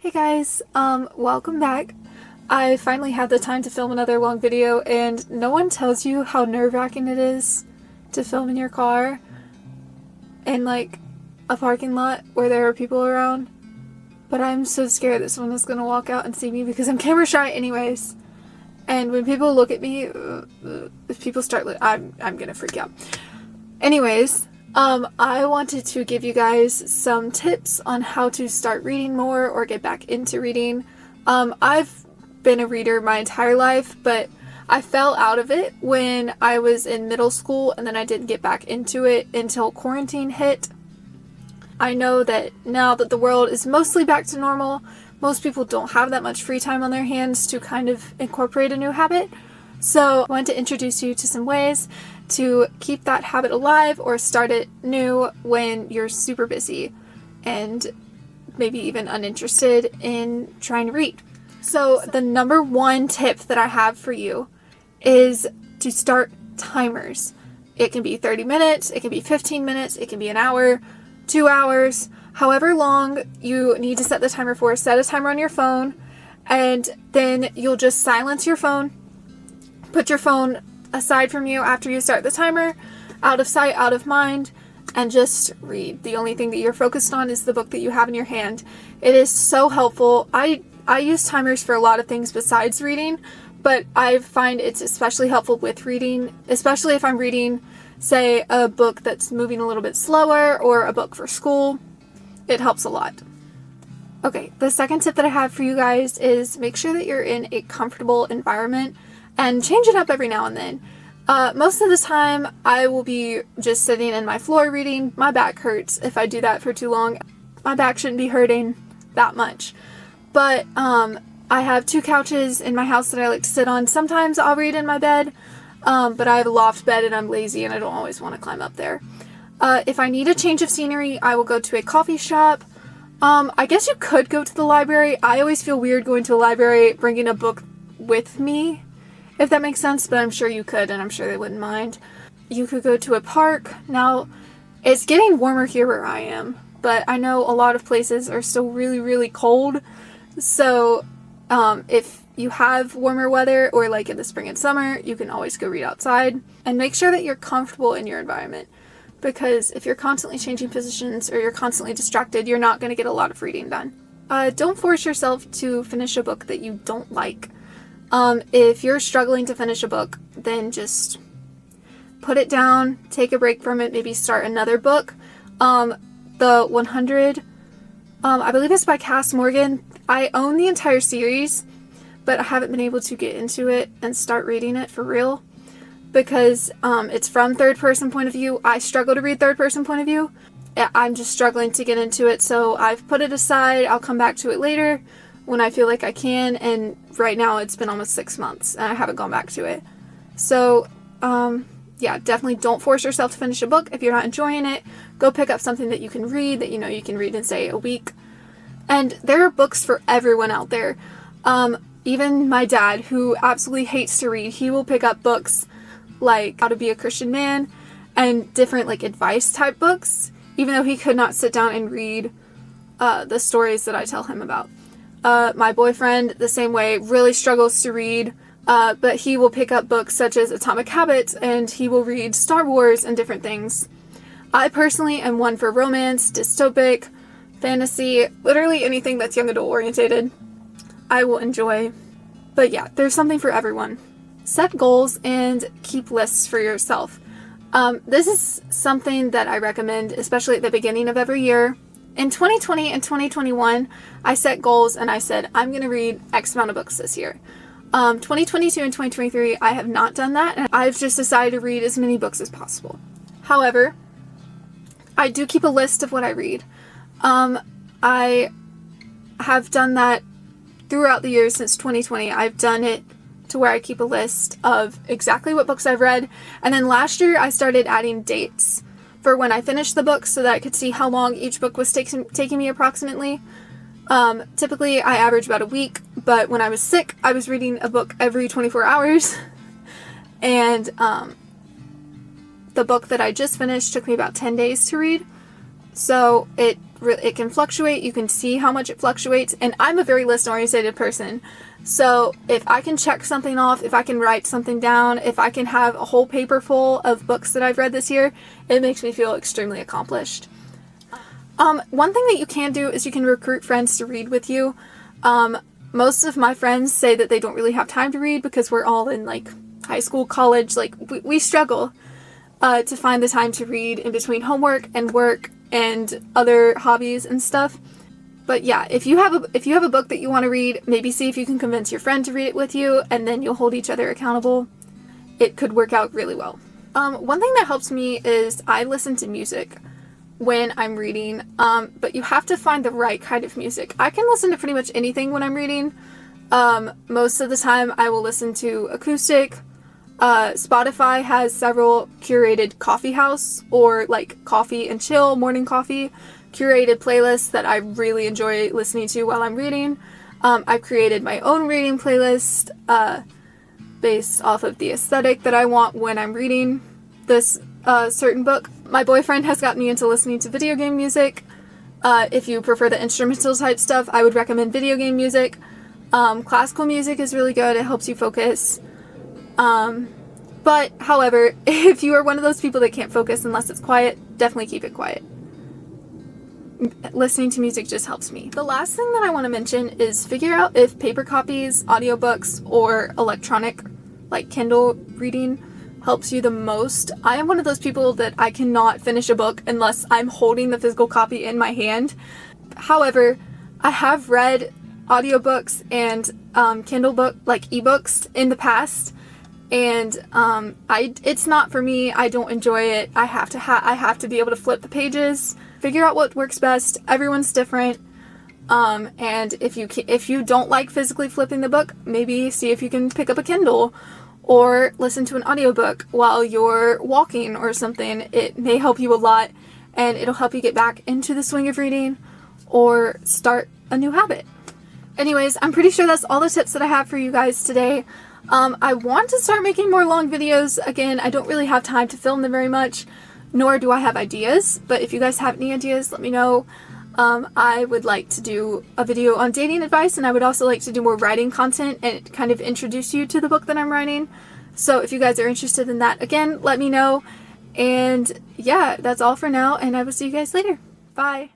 Hey guys, welcome back. I finally had the time to film another long video, and no one tells you how nerve-wracking it is to film in your car in like a parking lot where there are people around. But I'm so scared that someone is gonna walk out and see me because I'm camera shy anyways. And when people look at me, if people start, I'm gonna freak out. Anyways, I wanted to give you guys some tips on how to start reading more or get back into reading. I've been a reader my entire life, but I fell out of it when I was in middle school, and then I didn't get back into it until quarantine hit. I know that now that the world is mostly back to normal, most people don't have that much free time on their hands to kind of incorporate a new habit. So I wanted to introduce you to some ways to keep that habit alive or start it new when you're super busy and maybe even uninterested in trying to read. So the number one tip that I have for you is to start timers. It can be 30 minutes, it can be 15 minutes, it can be an hour, 2 hours, however long you need to set the timer for. Set a timer on your phone, and then you'll just silence your phone. Put your phone aside from you after you start the timer, out of sight, out of mind, and just read. The only thing that you're focused on is the book that you have in your hand. It is so helpful. I use timers for a lot of things besides reading, but I find it's especially helpful with reading, especially if I'm reading, say, a book that's moving a little bit slower or a book for school. It helps a lot. Okay, the second tip that I have for you guys is make sure that you're in a comfortable environment and change it up every now and then. Most of the time, I will be just sitting in my floor reading. My back hurts if I do that for too long. My back shouldn't be hurting that much. But I have 2 couches in my house that I like to sit on. Sometimes I'll read in my bed, but I have a loft bed and I'm lazy and I don't always want to climb up there. If I need a change of scenery, I will go to a coffee shop. I guess you could go to the library. I always feel weird going to a library, bringing a book with me, if that makes sense, but I'm sure you could, and I'm sure they wouldn't mind. You could go to a park. Now, it's getting warmer here where I am, but I know a lot of places are still really, really cold. So, if you have warmer weather, or like in the spring and summer, you can always go read outside. And make sure that you're comfortable in your environment, because if you're constantly changing positions or you're constantly distracted, you're not going to get a lot of reading done. Don't force yourself to finish a book that you don't like. If you're struggling to finish a book, then just put it down, take a break from it, maybe start another book. The 100, I believe it's by Cass Morgan. I own the entire series, but I haven't been able to get into it and start reading it for real because it's from third-person point of view. I struggle to read third-person point of view. I'm just struggling to get into it, so I've put it aside. I'll come back to it later when I feel like I can, and right now it's been almost 6 months and I haven't gone back to it. So, yeah, definitely don't force yourself to finish a book. If you're not enjoying it, go pick up something that you can read, that you know you can read in, say, a week. And there are books for everyone out there. Even my dad, who absolutely hates to read, he will pick up books like How to Be a Christian Man and different like advice type books, even though he could not sit down and read the stories that I tell him about. My boyfriend, the same way, really struggles to read, but he will pick up books such as Atomic Habits, and he will read Star Wars and different things. I personally am one for romance, dystopic, fantasy, literally anything that's young adult orientated, I will enjoy. But yeah, there's something for everyone. Set goals and keep lists for yourself. This is something that I recommend, especially at the beginning of every year. In 2020 and 2021, I set goals and I said, I'm going to read X amount of books this year. 2022 and 2023, I have not done that, and I've just decided to read as many books as possible. However, I do keep a list of what I read. I have done that throughout the years since 2020. I've done it to where I keep a list of exactly what books I've read, and then last year I started adding dates for when I finished the book so that I could see how long each book was taking me approximately. Typically I average about a week, but when I was sick, I was reading a book every 24 hours. And the book that I just finished took me about 10 days to read. So it it can fluctuate. You can see how much it fluctuates, and I'm a very list-oriented person. So if I can check something off, if I can write something down, if I can have a whole paper full of books that I've read this year, it makes me feel extremely accomplished. One thing that you can do is you can recruit friends to read with you. Most of my friends say that they don't really have time to read because we're all in like high school, college, like we struggle to find the time to read in between homework and work and other hobbies and stuff. But yeah, if you have a book that you want to read, maybe see if you can convince your friend to read it with you, and then you'll hold each other accountable. It could work out really well. One thing that helps me is I listen to music when I'm reading, but you have to find the right kind of music. I can listen to pretty much anything when I'm reading. Most of the time I will listen to acoustic. Spotify has several curated coffee house or like coffee and chill, morning coffee curated playlists that I really enjoy listening to while I'm reading. I've created my own reading playlist based off of the aesthetic that I want when I'm reading this certain book. My boyfriend has got me into listening to video game music. If you prefer the instrumental type stuff, I would recommend video game music. Classical music is really good. It helps you focus. But however, if you are one of those people that can't focus unless it's quiet, definitely keep it quiet. Listening to music just helps me. The last thing that I want to mention is figure out if paper copies, audiobooks, or electronic, like Kindle reading, helps you the most. I am one of those people that I cannot finish a book unless I'm holding the physical copy in my hand. However, I have read audiobooks and Kindle book, like ebooks in the past, and it's not for me. I don't enjoy it. I have to be able to flip the pages, figure out what works best. Everyone's different. And if you don't like physically flipping the book, maybe see if you can pick up a Kindle or listen to an audiobook while you're walking or something. It may help you a lot, and it'll help you get back into the swing of reading or start a new habit. Anyways, I'm pretty sure that's all the tips that I have for you guys today. I want to start making more long videos. Again, I don't really have time to film them very much, nor do I have ideas, but if you guys have any ideas, let me know. I would like to do a video on dating advice, and I would also like to do more writing content and kind of introduce you to the book that I'm writing. So if you guys are interested in that, again, let me know. And yeah, that's all for now, and I will see you guys later. Bye!